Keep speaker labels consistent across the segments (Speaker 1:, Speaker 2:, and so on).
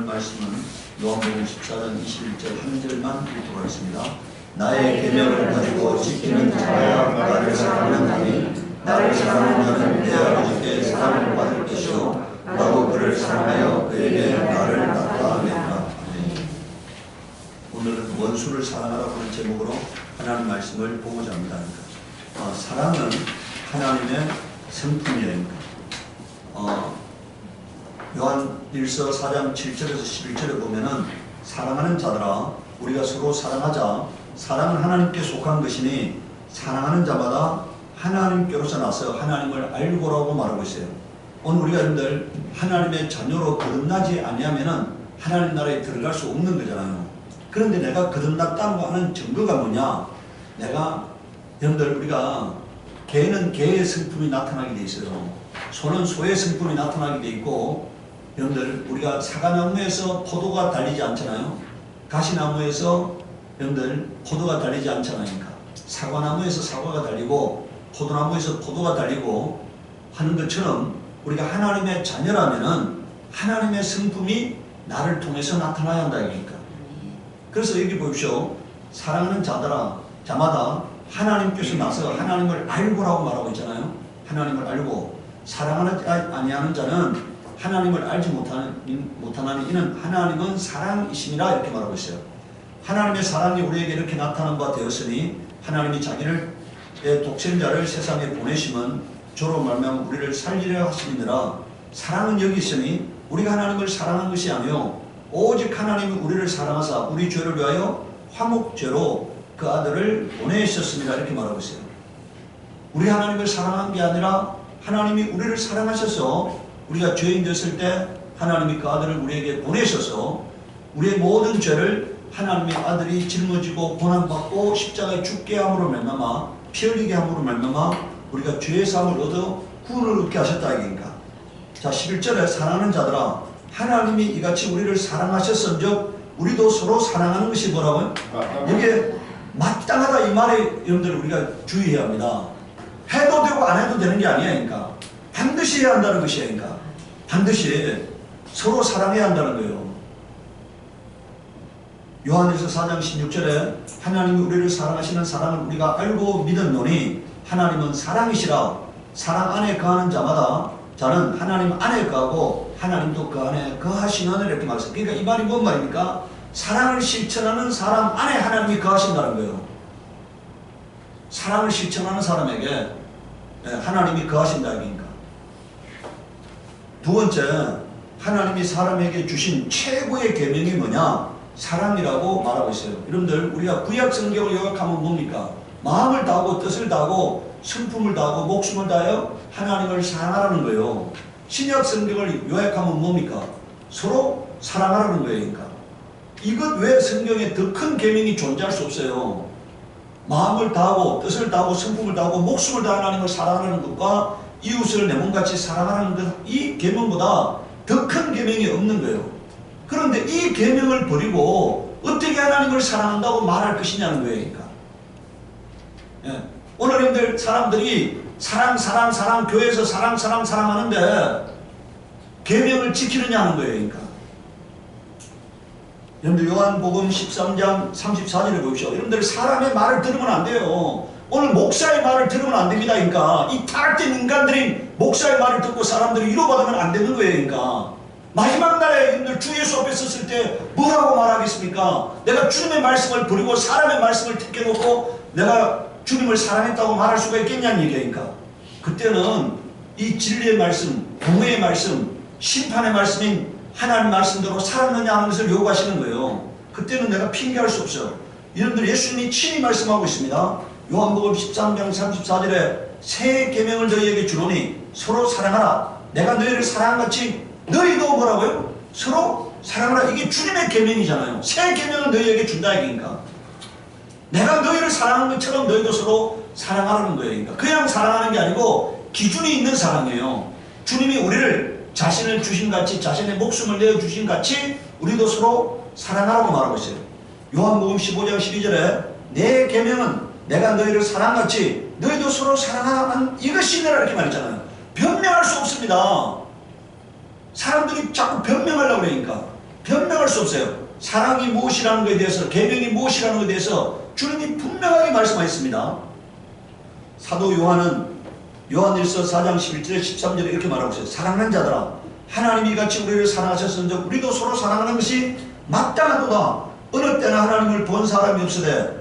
Speaker 1: 말씀은 요한복음 14장 21절 한 절만 읽도록 하겠습니다. 나의 계명을 가지고 지키는 자야 나를 사랑하나니 나를 사랑하는 자는 내 아버지께 사랑을 받을 것이요 나도 그를 사랑하여 그에게 나를 나타내리라. 오늘은 원수를 사랑하라 하는 제목으로 하나님 말씀을 보고자 합니다. 사랑은 하나님의 성품이에요. 요한일서 4장 7절에서 11절에 보면은 사랑하는 자들아 우리가 서로 사랑하자. 사랑은 하나님께 속한 것이니 사랑하는 자마다 하나님께로서 나서 하나님을 알고라고 말하고 있어요. 오늘 우리가 여러분들 하나님의 자녀로 거듭나지 아니하면은 하나님 나라에 들어갈 수 없는 거잖아요. 그런데 내가 거듭났다고 하는 증거가 뭐냐? 내가 여러분들 우리가 개는 개의 성품이 나타나게 돼 있어요. 소는 소의 성품이 나타나게 돼 있고, 여러분들 우리가 사과나무에서 포도가 달리지 않잖아요. 가시나무에서 여러분들 포도가 달리지 않잖아요. 사과나무에서 사과가 달리고 포도나무에서 포도가 달리고 하는 것처럼 우리가 하나님의 자녀라면은 하나님의 성품이 나를 통해서 나타나야 한다 이거니까. 그래서 여기 보십시오. 사랑하는 자마다 하나님께서 나서 하나님을 알고라고 말하고 있잖아요. 하나님을 알고. 사랑하지 아니하는 자는 하나님을 알지 못하나니 이는 하나님은 사랑이심이라 이렇게 말하고 있어요. 하나님의 사랑이 우리에게 이렇게 나타난 바 되었으니 하나님이 자기의 독생자를 세상에 보내심은 저로 말미암아 우리를 살리려 하심이니라. 사랑은 여기 있으니 우리가 하나님을 사랑한 것이 아니요 오직 하나님이 우리를 사랑하사 우리 죄를 위하여 화목제로 그 아들을 보내셨습니다 이렇게 말하고 있어요. 우리 하나님을 사랑한 게 아니라 하나님이 우리를 사랑하셔서 우리가 죄인 됐을 때 하나님이 그 아들을 우리에게 보내셔서 우리의 모든 죄를 하나님의 아들이 짊어지고 고난받고 십자가에 죽게 함으로 말미암아 피 흘리게 함으로 말미암아 우리가 죄의 사함을 얻어 구원을 얻게 하셨다 이거니까. 자 11절에 사랑하는 자들아 하나님이 이같이 우리를 사랑하셨은즉 우리도 서로 사랑하는 것이 뭐라고요? 이게 마땅하다 이 말에 여러분들 우리가 주의해야 합니다. 해도 되고 안 해도 되는 게 아니야. 그러니까 반드시 해야 한다는 것이야. 그러니까 반드시 서로 사랑해야 한다는 거예요. 요한일서 4장 16절에 하나님이 우리를 사랑하시는 사랑을 우리가 알고 믿었노니 하나님은 사랑이시라. 사랑 안에 거하는 자는 하나님 안에 거하고 하나님도 그 안에 거하시는 이렇게 말했어요. 그러니까 이 말이 뭔 말입니까? 사랑을 실천하는 사람 안에 하나님이 거하신다는 거예요. 사랑을 실천하는 사람에게 하나님이 거하신다 이거니까. 두 번째, 하나님이 사람에게 주신 최고의 계명이 뭐냐? 사랑이라고 말하고 있어요. 여러분들 우리가 구약 성경을 요약하면 뭡니까? 마음을 다하고 뜻을 다하고 성품을 다하고 목숨을 다하여 하나님을 사랑하라는 거예요. 신약 성경을 요약하면 뭡니까? 서로 사랑하라는 거예요. 그러니까 이것 외에 성경에 더 큰 계명이 존재할 수 없어요. 마음을 다하고 뜻을 다하고 성품을 다하고 목숨을 다하여 하나님을 사랑하는 것과 이웃을 내 몸같이 사랑하는 것, 이 계명보다 더 큰 계명이 없는 거예요. 그런데 이 계명을 버리고 어떻게 하나님을 사랑한다고 말할 것이냐는 거예요. 그러니까. 예. 오늘 여러분들 사람들이 사랑 교회에서 사랑하는데 계명을 지키느냐는 거예요. 그러니까. 여러분들 요한복음 13장 34절에 보십시오. 여러분들 사람의 말을 들으면 안 돼요. 오늘 목사의 말을 들으면 안 됩니다. 그러니까 이 타락된 인간들이 목사의 말을 듣고 사람들이 위로받으면 안 되는 거예요. 그러니까 마지막 날에 여러분들 주 예수 앞에 섰을 때 뭐라고 말하겠습니까? 내가 주님의 말씀을 버리고 사람의 말씀을 택해놓고 내가 주님을 사랑했다고 말할 수가 있겠냐는 얘기니까. 그때는 이 진리의 말씀, 공의의 말씀, 심판의 말씀인 하나님 말씀대로 살았느냐 하는 것을 요구하시는 거예요. 그때는 내가 핑계할 수 없어요. 여러분들 예수님이 친히 말씀하고 있습니다. 요한복음 13장 34절에 새 계명을 너희에게 주노니 서로 사랑하라. 내가 너희를 사랑한 같이 너희도 뭐라고요? 서로 사랑하라. 이게 주님의 계명이잖아요. 새 계명을 너희에게 준다 이기니까. 내가 너희를 사랑한 것처럼 너희도 서로 사랑하라는 거예요. 그러니까 그냥 사랑하는 게 아니고 기준이 있는 사랑이에요. 주님이 우리를 자신을 주신 같이 자신의 목숨을 내어주신 같이 우리도 서로 사랑하라고 말하고 있어요. 요한복음 15장 12절에 내 계명은 내가 너희를 사랑같이 너희도 서로 사랑하는 이것이 내라 이렇게 말했잖아요. 변명할 수 없습니다. 사람들이 자꾸 변명하려고 그러니까. 부인할 수 없어요. 사랑이 무엇이라는 것에 대해서, 계명이 무엇이라는 것에 대해서 주님이 분명하게 말씀하셨습니다. 사도 요한은 요한일서 4장 11절에 13절에 이렇게 말하고 있어요. 사랑하는 자들아, 하나님이 같이 우리를 사랑하셨은즉 우리도 서로 사랑하는 것이 마땅하도다. 어느 때나 하나님을 본 사람이 없으되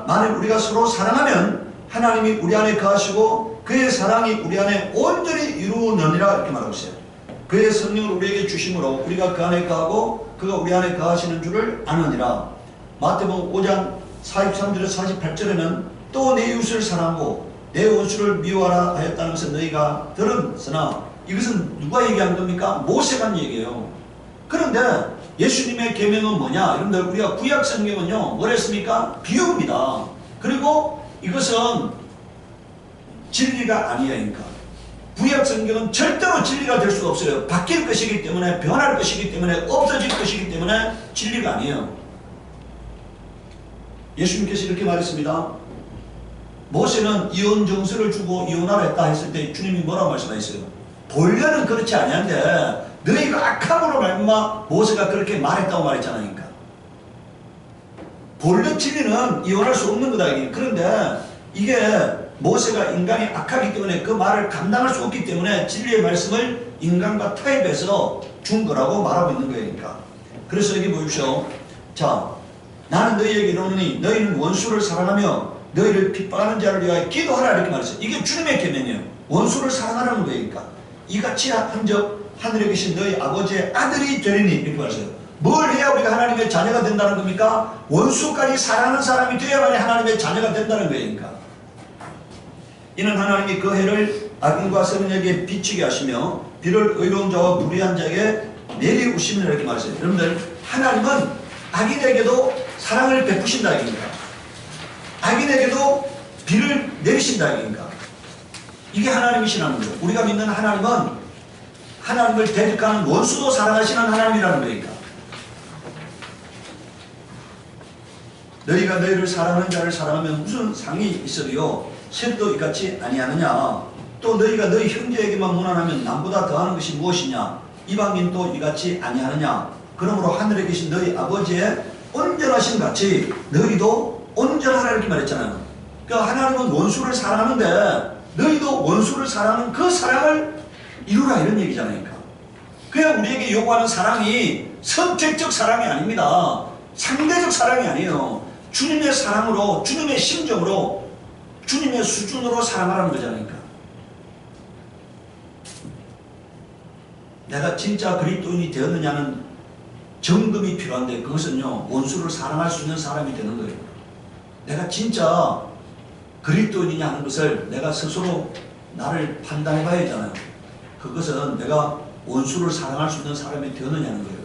Speaker 1: 만일 우리가 서로 사랑하면 하나님이 우리 안에 거하시고 그의 사랑이 우리 안에 온전히 이루어느니라 이렇게 말하고 있어요. 그의 성령을 우리에게 주심으로 우리가 그 안에 거하고 그가 우리 안에 거하시는 줄을 아느니라. 마태복음 5장 43절에서 48절에는 또 내 이웃을 사랑하고 내 원수를 미워하라 하였다는 것을 너희가 들었으나, 이것은 누가 얘기한 겁니까? 모세가 한 얘기예요. 그런데 예수님의 계명은 뭐냐? 여러분들, 우리가 구약 성경은요 뭘 했습니까? 비유입니다. 그리고 이것은 진리가 아니에요. 그러니까 구약 성경은 절대로 진리가 될 수가 없어요. 바뀔 것이기 때문에, 변할 것이기 때문에, 없어질 것이기 때문에 진리가 아니에요. 예수님께서 이렇게 말했습니다. 모세는 이혼 정서를 주고 이혼하라 했다 했을 때 주님이 뭐라고 말씀하셨어요? 본래는 그렇지 아니한데 너희가 악함으로 말미암아 모세가 그렇게 말했다고 말했잖아요. 그러니까 본래 진리는 이혼할 수 없는 거다. 그런데 이게 모세가 인간이 악하기 때문에 그 말을 감당할 수 없기 때문에 진리의 말씀을 인간과 타협해서 준 거라고 말하고 있는 거예요. 그러니까 그래서 여기 보십시오. 자, 나는 너희에게 이르노니 너희는 원수를 사랑하며 너희를 핍박하는 자를 위하여 기도하라 이렇게 말했어요. 이게 주님의 계명이에요. 원수를 사랑하라는 거예요. 그러니까 이같이 한적 하늘에 계신 너희 아버지의 아들이 되리니 이렇게 말했어요. 뭘 해야 우리가 하나님의 자녀가 된다는 겁니까? 원수까지 사랑하는 사람이 되어야만이 하나님의 자녀가 된다는 거예요. 그러니까 이는 하나님이 그 해를 악인과 선인에게 비추게 하시며 비를 의로운 자와 불의한 자에게 내리우시면 이렇게 말했어요. 여러분들, 하나님은 악인에게도 사랑을 베푸신다 이겁니다. 악인에게도 비를 내리신다 이겁니다. 이게 하나님이시라는 거예요. 우리가 믿는 하나님은 하나님을 대적하는 원수도 사랑하시는 하나님이라는 거니까. 너희가 너희를 사랑하는 자를 사랑하면 무슨 상이 있어도요 셋도 이같이 아니하느냐. 또 너희가 너희 형제에게만 무난하면 남보다 더하는 것이 무엇이냐. 이방인도 이같이 아니하느냐. 그러므로 하늘에 계신 너희 아버지의 온전하신 같이 너희도 온전하라 이렇게 말했잖아요. 그러니까 하나님은 원수를 사랑하는데 너희도 원수를 사랑하는 그 사랑을 이루라 이런 얘기잖아요. 그냥 우리에게 요구하는 사랑이 선택적 사랑이 아닙니다. 상대적 사랑이 아니에요. 주님의 사랑으로, 주님의 심정으로, 주님의 수준으로 사랑하라는 거잖아요. 내가 진짜 그리스도인이 되었느냐는 점검이 필요한데 그것은요 원수를 사랑할 수 있는 사람이 되는 거예요. 내가 진짜 그리스도인이냐 하는 것을 내가 스스로 나를 판단해 봐야 되잖아요. 그것은 내가 원수를 사랑할 수 있는 사람이 되었느냐는 거예요.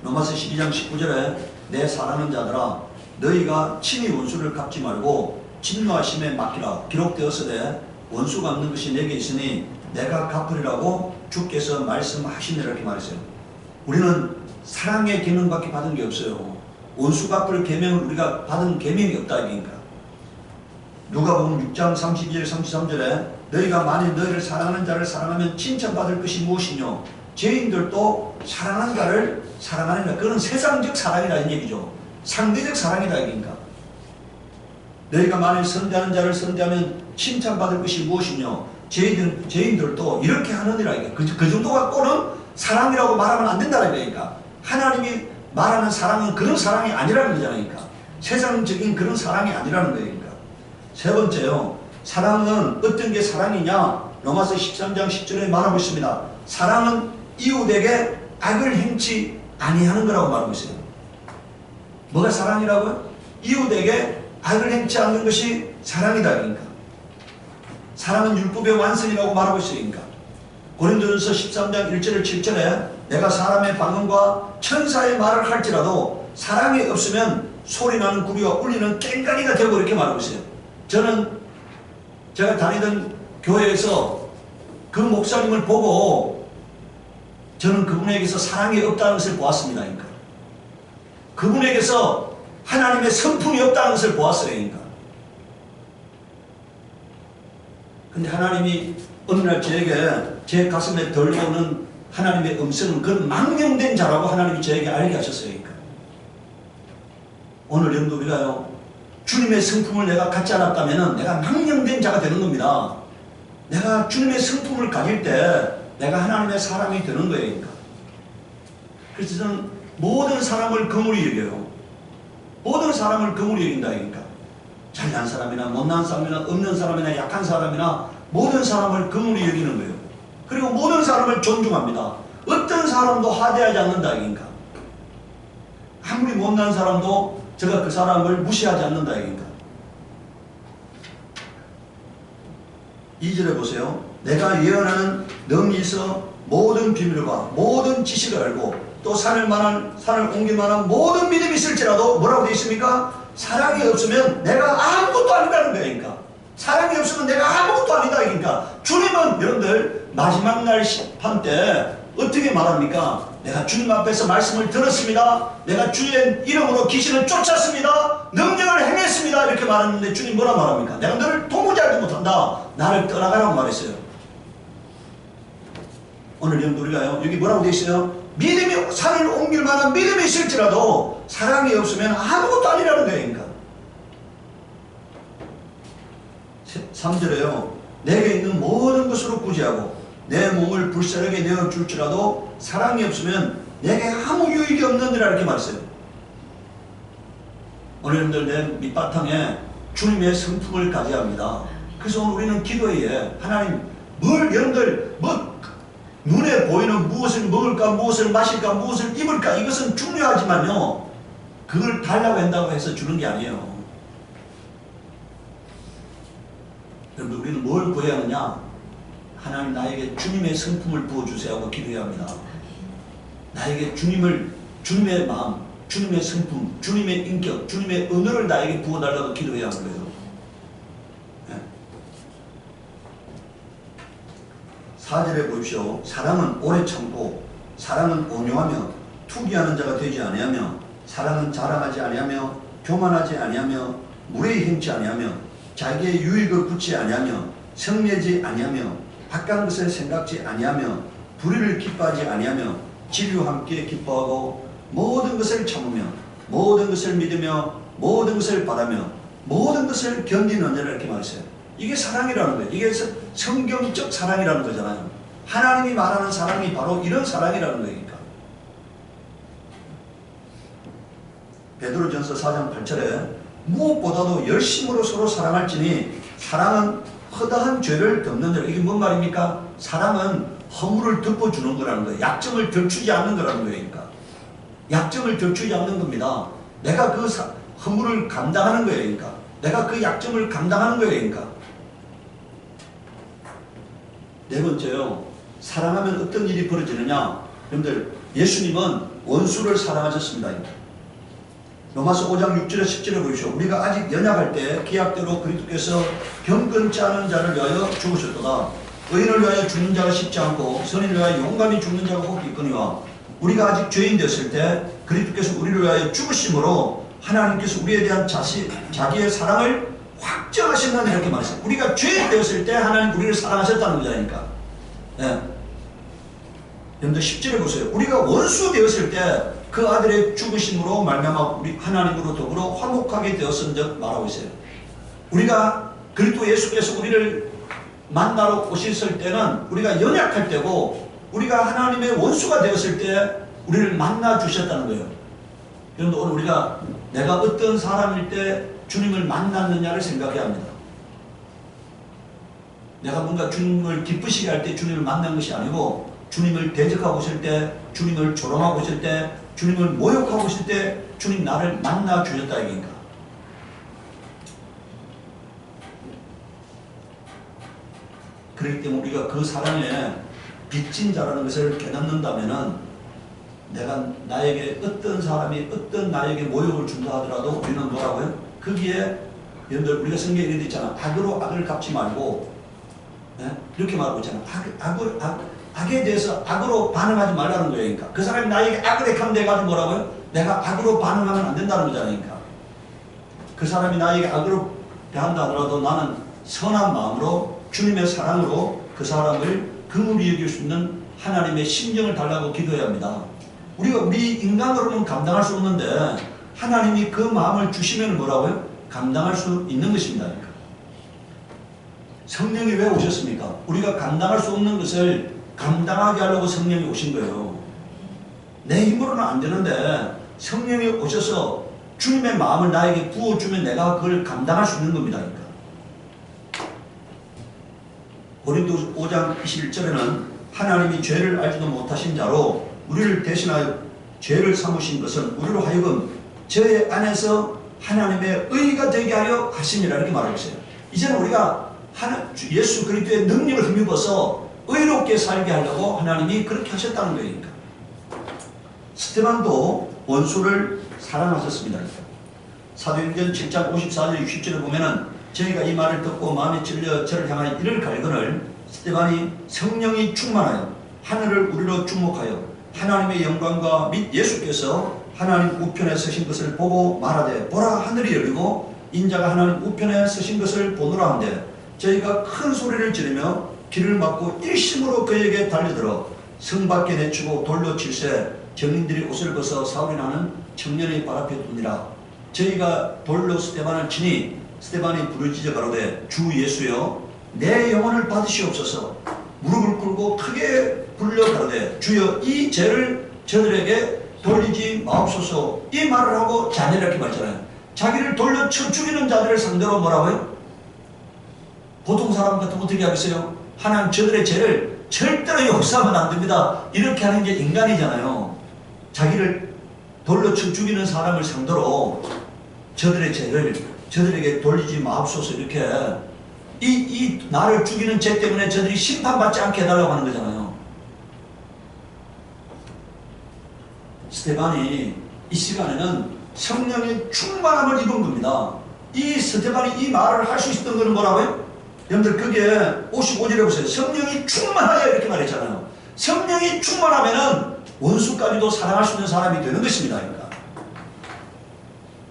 Speaker 1: 로마서 12장 19절에 내 사랑하는 자들아 너희가 친히 원수를 갚지 말고 진노하심에 맡기라. 기록되었으되 원수 갚는 것이 내게 있으니 내가 갚으리라고 주께서 말씀하시니라 이렇게 말했어요. 우리는 사랑의 계명밖에 받은 게 없어요. 원수 갚을 계명을 우리가 받은 계명이 없다 이니까. 누가복음 6장 32절 33절에 너희가 만일 너희를 사랑하는 자를 사랑하면 칭찬받을 것이 무엇이뇨. 죄인들도 사랑하는 자를 사랑하느니라. 그건 세상적 사랑이라는 얘기죠. 상대적 사랑이다 이니까. 너희가 만일 선대하는 자를 선대하면 칭찬받을 것이 무엇이뇨. 죄인들도 이렇게 하느니라. 그 정도 갖고는 사랑이라고 말하면 안 된다는 거니까. 하나님이 말하는 사랑은 그런 사랑이 아니라는 거잖아요. 그러니까. 세상적인 그런 사랑이 아니라는 거예요. 그러니까. 세 번째요. 사랑은 어떤 게 사랑이냐. 로마서 13장 10절에 말하고 있습니다. 사랑은 이웃에게 악을 행치 아니하는 거라고 말하고 있어요. 뭐가 사랑이라고요? 이웃에게 악을 행치 않는 것이 사랑이다. 그러니까. 사랑은 율법의 완성이라고 말하고 있어요. 그러니까. 고린도전서 13장 1절 7절에 내가 사람의 방언과 천사의 말을 할지라도 사랑이 없으면 소리나는 구리와 울리는 깽가리가 되고 이렇게 말하고 있어요. 저는 제가 다니던 교회에서 그 목사님을 보고 저는 그분에게서 사랑이 없다는 것을 보았습니다. 그러니까. 그분에게서 하나님의 성품이 없다는 것을 보았어요. 그러니까. 근데 하나님이 어느 날 저에게 제 가슴에 덜어오는 하나님의 음성은 그건 망령된 자라고 하나님이 저에게 알게 하셨어요. 그러니까. 오늘 여러분도 우리가요, 주님의 성품을 내가 갖지 않았다면 내가 망령된 자가 되는 겁니다. 내가 주님의 성품을 가질 때 내가 하나님의 사람이 되는 거예요. 그러니까. 그래서 저는 모든 사람을 거물이 여겨요. 모든 사람을 거물이 여긴다. 그러니까. 잘난 사람이나 못난 사람이나 없는 사람이나 약한 사람이나 모든 사람을 거물이 여기는 거예요. 그리고 모든 사람을 존중합니다. 어떤 사람도 하대하지 않는다. 그러니까. 아무리 못난 사람도 제가 그 사람을 무시하지 않는다. 그러니까. 2절에 보세요. 내가 예언하는 능히 있어 모든 비밀과 모든 지식을 알고 또 산을 옮길 만한 모든 믿음이 있을지라도 뭐라고 되어 있습니까? 사랑이 없으면 내가 아무것도 아니라는 거예요. 그러니까. 사랑이 없으면 내가 아무것도 아니다. 그러니까. 주님은 여러분들 마지막 날 심판 때 어떻게 말합니까? 내가 주님 앞에서 말씀을 들었습니다. 내가 주의 이름으로 귀신을 쫓았습니다. 능력을 행했습니다. 이렇게 말했는데 주님 뭐라 말합니까? 내가 너를 도무지 알지 못한다. 나를 떠나가라고 말했어요. 오늘 여러분 우리가요, 여기 뭐라고 되어 있어요? 믿음이 산을 옮길 만한 믿음이 있을지라도 사랑이 없으면 아무것도 아니라는 거예요. 그러니까. 3절에요. 내게 있는 모든 것으로 구제하고 내 몸을 불사르게 내어줄지라도 사랑이 없으면 내게 아무 유익이 없느니라 이렇게 말했어요. 오늘 여러분들 내 밑바탕에 주님의 성품을 가져야 합니다. 그래서 오늘 우리는 기도에 하나님 여러분들 눈에 보이는 무엇을 먹을까 무엇을 마실까 무엇을 입을까 이것은 중요하지만요 그걸 달라고 한다고 해서 주는 게 아니에요. 여러분 우리는 뭘 구해야 하느냐? 하나님 나에게 주님의 성품을 부어주세요 하고 기도해야 합니다. 나에게 주님의 마음, 주님의 성품, 주님의 인격, 주님의 은혜를 나에게 부어달라고 기도해야 하는 거예요. 네. 4절에 보십시오. 사랑은 오래 참고 사랑은 온유하며 투기하는 자가 되지 아니하며 사랑은 자랑하지 아니하며 교만하지 아니하며 무례히 행치 아니하며 자기의 유익을 굳지 아니하며 성내지 아니하며 악한 것을 생각지 아니하며 불의를 기뻐하지 아니하며 진리와 함께 기뻐하고 모든 것을 참으며 모든 것을 믿으며 모든 것을 바라며 모든 것을 견디는 자라 이렇게 말했어요. 이게 사랑이라는 거예요. 이게 성경적 사랑이라는 거잖아요. 하나님이 말하는 사랑이 바로 이런 사랑이라는 거니까. 베드로전서 4장 8절에 무엇보다도 열심으로 서로 사랑할지니 사랑은 허다한 죄를 덮는 자. 이게 뭔 말입니까? 사랑은 허물을 덮어주는 거라는 거예요. 약점을 덜추지 않는 거라는 거예요. 그러니까. 약점을 덜추지 않는 겁니다. 내가 그 허물을 감당하는 거예요. 그러니까. 내가 그 약점을 감당하는 거예요. 그러니까. 네 번째요. 사랑하면 어떤 일이 벌어지느냐? 여러분들 예수님은 원수를 사랑하셨습니다. 로마서 5장 6절에 10절에 보십시오. 우리가 아직 연약할 때 기약대로 그리스도께서 경건치 않은 자를 위하여 죽으셨도다. 의인을 위하여 죽는 자가 쉽지 않고 선인을 위하여 용감히 죽는 자가 혹 있거니와 우리가 아직 죄인 되었을 때 그리스도께서 우리를 위하여 죽으심으로 하나님께서 우리에 대한 자기의 사랑을 확정하신다는 이렇게 말했어요. 우리가 죄인 되었을 때 하나님 우리를 사랑하셨다는 거잖아요. 네. 여러분들 10절에 보세요. 우리가 원수 되었을 때 그 아들의 죽으심으로 말미암아 우리 하나님으로 더불어 화목하게 되었은 적 말하고 있어요. 우리가 그리스도 예수께서 우리를 만나러 오셨을 때는 우리가 연약할 때고 우리가 하나님의 원수가 되었을 때 우리를 만나 주셨다는 거예요. 그런데 오늘 우리가 내가 어떤 사람일 때 주님을 만났느냐를 생각해야 합니다. 내가 뭔가 주님을 기쁘시게 할 때 주님을 만난 것이 아니고 주님을 대적하고 있을 때, 주님을 조롱하고 있을 때, 주님을 모욕하고 있을 때 주님 나를 만나 주셨다 이긴가. 그렇기 때문에 우리가 그 사랑에 빚진 자라는 것을 깨닫는다면은 내가 나에게 어떤 사람이 어떤 나에게 모욕을 준다 하더라도 우리는 뭐라고요? 거기에 여러분들 우리가 성경에 이렇게 있잖아. 악으로 악을 갚지 말고 네? 이렇게 말하고 있잖아. 악에 대해서 악으로 반응하지 말라는 거예요. 그러니까 그 사람이 나에게 악을 행하면 내가 뭐라고요? 내가 악으로 반응하면 안 된다는 거잖아요. 그러니까 그 사람이 나에게 악으로 대한다 하더라도 나는 선한 마음으로 주님의 사랑으로 그 사람을 긍휼히 여길 수 있는 하나님의 심정을 달라고 기도해야 합니다. 우리가 우리 인간으로는 감당할 수 없는데 하나님이 그 마음을 주시면 뭐라고요? 감당할 수 있는 것입니다. 성령이 왜 오셨습니까? 우리가 감당할 수 없는 것을 감당하게 하려고 성령이 오신 거예요. 내 힘으로는 안 되는데 성령이 오셔서 주님의 마음을 나에게 부어주면 내가 그걸 감당할 수 있는 겁니다. 고린도서 5장 21절에는 하나님이 죄를 알지도 못하신 자로 우리를 대신하여 죄를 삼으신 것은 우리로 하여금 저의 안에서 하나님의 의가 되게 하려 하심이라 이렇게 말하고 있어요. 이제는 우리가 예수 그리스도의 능력을 힘입어서 의롭게 살게 하려고 하나님이 그렇게 하셨다는 거니까. 스데반도 원수를 사랑하셨습니다. 사도행전 7장 54절 60절에 보면은 저희가 이 말을 듣고 마음에 찔려 저를 향하여 이를 갈거늘 스데반이 성령이 충만하여 하늘을 우리로 주목하여 하나님의 영광과 및 예수께서 하나님 우편에 서신 것을 보고 말하되 보라 하늘이 열리고 인자가 하나님 우편에 서신 것을 보노라 한데 저희가 큰 소리를 지르며 길을 막고 일심으로 그에게 달려들어 성 밖에 내치고 돌로 칠세 정인들이 옷을 벗어 사울이 나는 청년의 발 앞에 두니라. 저희가 돌로 스데반을 치니 스데반이 부르짖어 가로되 주 예수여 내 영혼을 받으시옵소서. 무릎을 꿇고 크게 불러 가로되 주여 이 죄를 저들에게 돌리지 마옵소서. 이 말을 하고 자네라 이렇게 말했잖아요. 자기를 돌려 쳐 죽이는 자들을 상대로 뭐라고요? 보통 사람 같으면 어떻게 하겠어요? 하나님 저들의 죄를 절대로 용서하면 안 됩니다. 이렇게 하는 게 인간이잖아요. 자기를 돌려 쳐 죽이는 사람을 상대로 저들의 죄를 저들에게 돌리지 마옵소서. 이렇게 이 나를 죽이는 죄 때문에 저들이 심판받지 않게 해달라고 하는 거잖아요. 스데반이 이 시간에는 성령의 충만함을 입은 겁니다. 이 스데반이 이 말을 할 수 있었던 것은 뭐라고요? 여러분들 그게 55절에 보세요. 성령이 충만하여 이렇게 말했잖아요. 성령이 충만하면은 원수까지도 사랑할 수 있는 사람이 되는 것입니다. 그러니까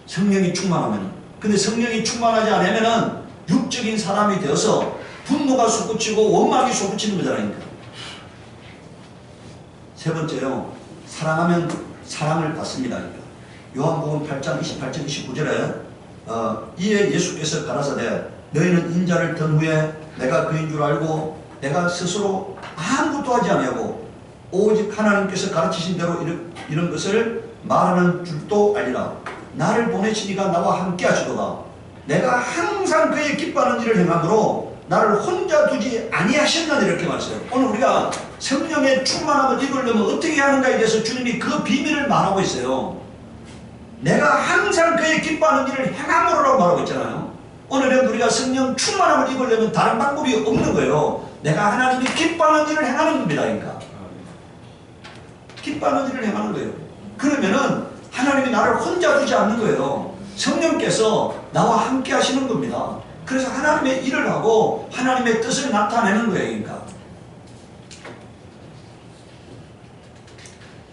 Speaker 1: 성령이 충만하면. 근데 성령이 충만하지 않으면은 육적인 사람이 되어서 분노가 솟구치고 원망이 솟구치는 거잖아요. 그러니까. 세 번째요. 사랑하면 사랑을 받습니다. 그러니까. 요한복음 8장 28절 29절에 이에 예수께서 가라사대 너희는 인자를 든 후에 내가 그인 줄 알고 내가 스스로 아무것도 하지 아니하고 오직 하나님께서 가르치신 대로 이런 것을 말하는 줄도 알리라. 나를 보내시니가 나와 함께 하시도다. 내가 항상 그의 기뻐하는 일을 행함으로 나를 혼자 두지 아니하셨느니라 이렇게 말했어요. 오늘 우리가 성령의 충만함을 입으려면 어떻게 하는가에 대해서 주님이 그 비밀을 말하고 있어요. 내가 항상 그의 기뻐하는 일을 행함으로라고 말하고 있잖아요. 오늘은 우리가 성령 충만함을 입으려면 다른 방법이 없는 거예요. 내가 하나님이 기뻐하는 일을 행하는 겁니다. 그러니까 기뻐하는 일을 행하는 거예요. 그러면은 하나님이 나를 혼자 두지 않는 거예요. 성령께서 나와 함께 하시는 겁니다. 그래서 하나님의 일을 하고 하나님의 뜻을 나타내는 거예요. 그러니까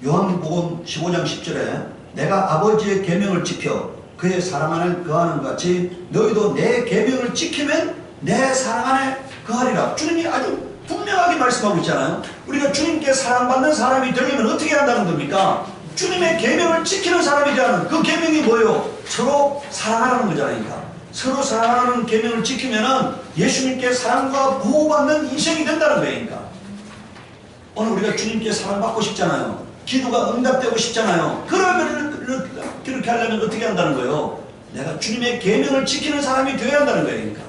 Speaker 1: 요한복음 15장 10절에 내가 아버지의 계명을 지켜 그의 사랑 안에 거하는 것 같이 너희도 내 계명을 지키면 내 사랑 안에 거하리라. 주님이 아주 분명하게 말씀하고 있잖아요. 우리가 주님께 사랑받는 사람이 되려면 어떻게 한다는 겁니까? 주님의 계명을 지키는 사람이 되는 그 계명이 뭐예요? 서로 사랑하라는 거잖아요. 그러니까 서로 사랑하는 계명을 지키면은 예수님께 사랑과 보호받는 인생이 된다는 거예요. 그러니까 오늘 우리가 주님께 사랑받고 싶잖아요. 기도가 응답되고 싶잖아요. 그러면 그렇게 하려면 어떻게 한다는 거예요? 내가 주님의 계명을 지키는 사람이 되어야 한다는 거예요. 그러니까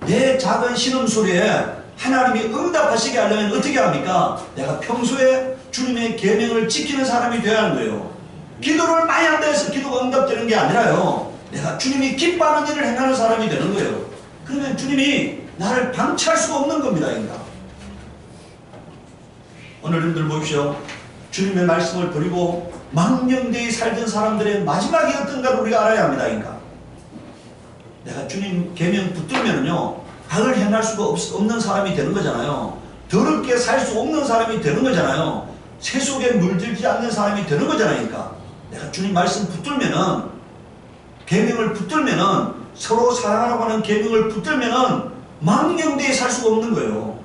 Speaker 1: 내 작은 신음소리에 하나님이 응답하시게 하려면 어떻게 합니까? 내가 평소에 주님의 계명을 지키는 사람이 되어야 하는 거예요. 기도를 많이 한다 해서 기도가 응답되는 게 아니라요. 내가 주님이 기뻐하는 일을 행하는 사람이 되는 거예요. 그러면 주님이 나를 방치할 수가 없는 겁니다. 그러니까 오늘 여러분들 보십시오. 주님의 말씀을 버리고 망령되이 살던 사람들의 마지막이 어떤가를 우리가 알아야 합니다. 그러니까 내가 주님 계명 붙들면요 악을 행할 수가 없는 사람이 되는 거잖아요. 더럽게 살 수 없는 사람이 되는 거잖아요. 새 속에 물들지 않는 사람이 되는 거잖아요. 그러니까 내가 주님 말씀 붙들면은 계명을 붙들면은 서로 사랑하라고 하는 계명을 붙들면은 망령되이 살 수가 없는 거예요.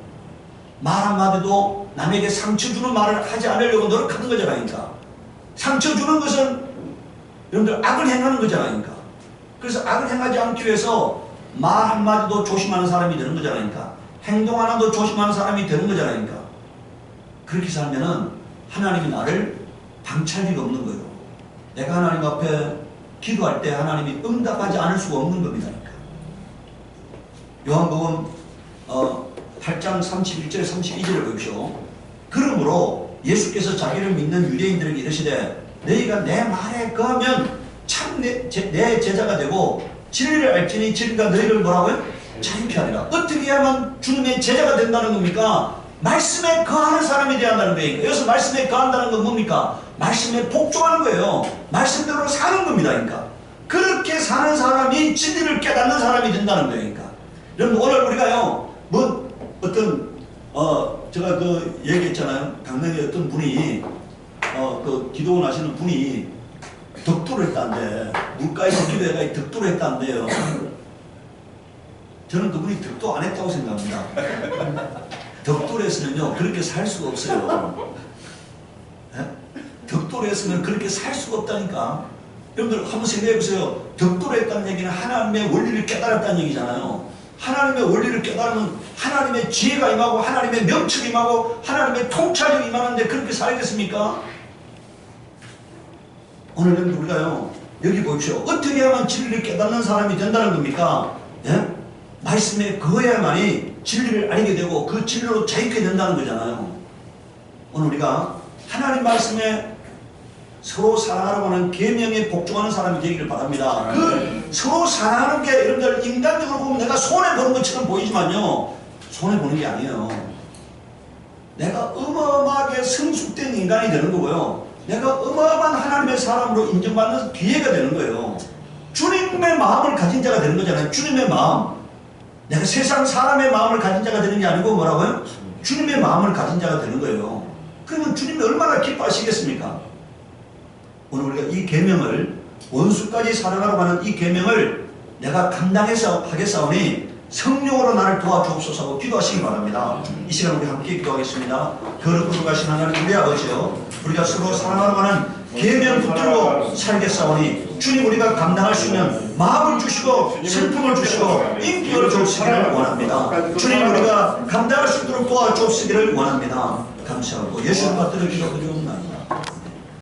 Speaker 1: 말 한마디도 남에게 상처 주는 말을 하지 않으려고 노력하는 거잖아요. 상처 주는 것은 여러분들 악을 행하는 거잖아요. 그래서 악을 행하지 않기 위해서 말 한마디도 조심하는 사람이 되는 거잖아요. 행동 하나도 조심하는 사람이 되는 거잖아요. 그렇게 살면은 하나님이 나를 방치할 리가 없는 거예요. 내가 하나님 앞에 기도할 때 하나님이 응답하지 않을 수가 없는 겁니다. 요한복음 8장 31절 32절을 보십시오. 그러므로 예수께서 자기를 믿는 유대인들에게 이르시되 너희가 내 말에 거하면 참 내 제자가 되고 진리를 알지니 진리가 너희를 뭐라고요? 자유케 하리라. 어떻게 하면 주님의 제자가 된다는 겁니까? 말씀에 거하는 사람이 되어야 한다는 거예요. 여기서 말씀에 거한다는 건 뭡니까? 말씀에 복종하는 거예요. 말씀대로 사는 겁니다. 그러니까 그렇게 사는 사람이 진리를 깨닫는 사람이 된다는 거예요. 그러니까 여러분 오늘 우리가요 뭐 어떤 제가 그 얘기했잖아요. 강릉에 어떤 분이 그 기도 나시는 분이 덕도를 했다는데 물가에서 기도해가 덕도를 했다는데요. 저는 그분이 덕도 안 했다고 생각합니다. 덕도를 했으면요 그렇게 살 수가 없어요. 네? 덕도를 했으면 그렇게 살 수가 없다니까. 여러분들 한번 생각해 보세요. 덕도를 했다는 얘기는 하나님의 원리를 깨달았다는 얘기잖아요. 하나님의 원리를 깨달으면 하나님의 지혜가 임하고 하나님의 명철이 임하고 하나님의 통찰력이 임하는데 그렇게 살겠습니까? 오늘은 우리가요 여기 보십시오. 어떻게 하면 진리를 깨닫는 사람이 된다는 겁니까? 예? 말씀에 거해야만이 진리를 알게 되고 그 진리로 자유케 된다는 거잖아요. 오늘 우리가 하나님 말씀에 서로 사랑하라고 하는 계명에 복종하는 사람이 되기를 바랍니다. 그 서로 사랑하는 게 여러분들 인간적으로 보면 내가 손해보는 것처럼 보이지만요 손해보는 게 아니에요. 내가 어마어마하게 성숙된 인간이 되는 거고요. 내가 어마어마한 하나님의 사람으로 인정받는 기회가 되는 거예요. 주님의 마음을 가진 자가 되는 거잖아요. 주님의 마음. 내가 세상 사람의 마음을 가진 자가 되는 게 아니고 뭐라고요? 주님의 마음을 가진 자가 되는 거예요. 그러면 주님이 얼마나 기뻐하시겠습니까? 오늘 우리가 이 계명을 원수까지 사랑하라고 하는 이 계명을 내가 감당해서 하겠사오니 성령으로 나를 도와주옵소서 하고 기도하시기 바랍니다. 이 시간 우리 함께 기도하겠습니다. 거룩으로 가신 하나님 우리 아버지요, 우리가 서로 사랑하라고 하는 계명 붙들고 살겠사오니 주님 우리가 감당할 수 있는 마음을 주시고 슬픔을 주시고 인기를 주시기를 원합니다. 주님 우리가 감당할 수 있도록 도와주시기를 원합니다. 감사하고 예수님 받들어 기도드리옵나이다.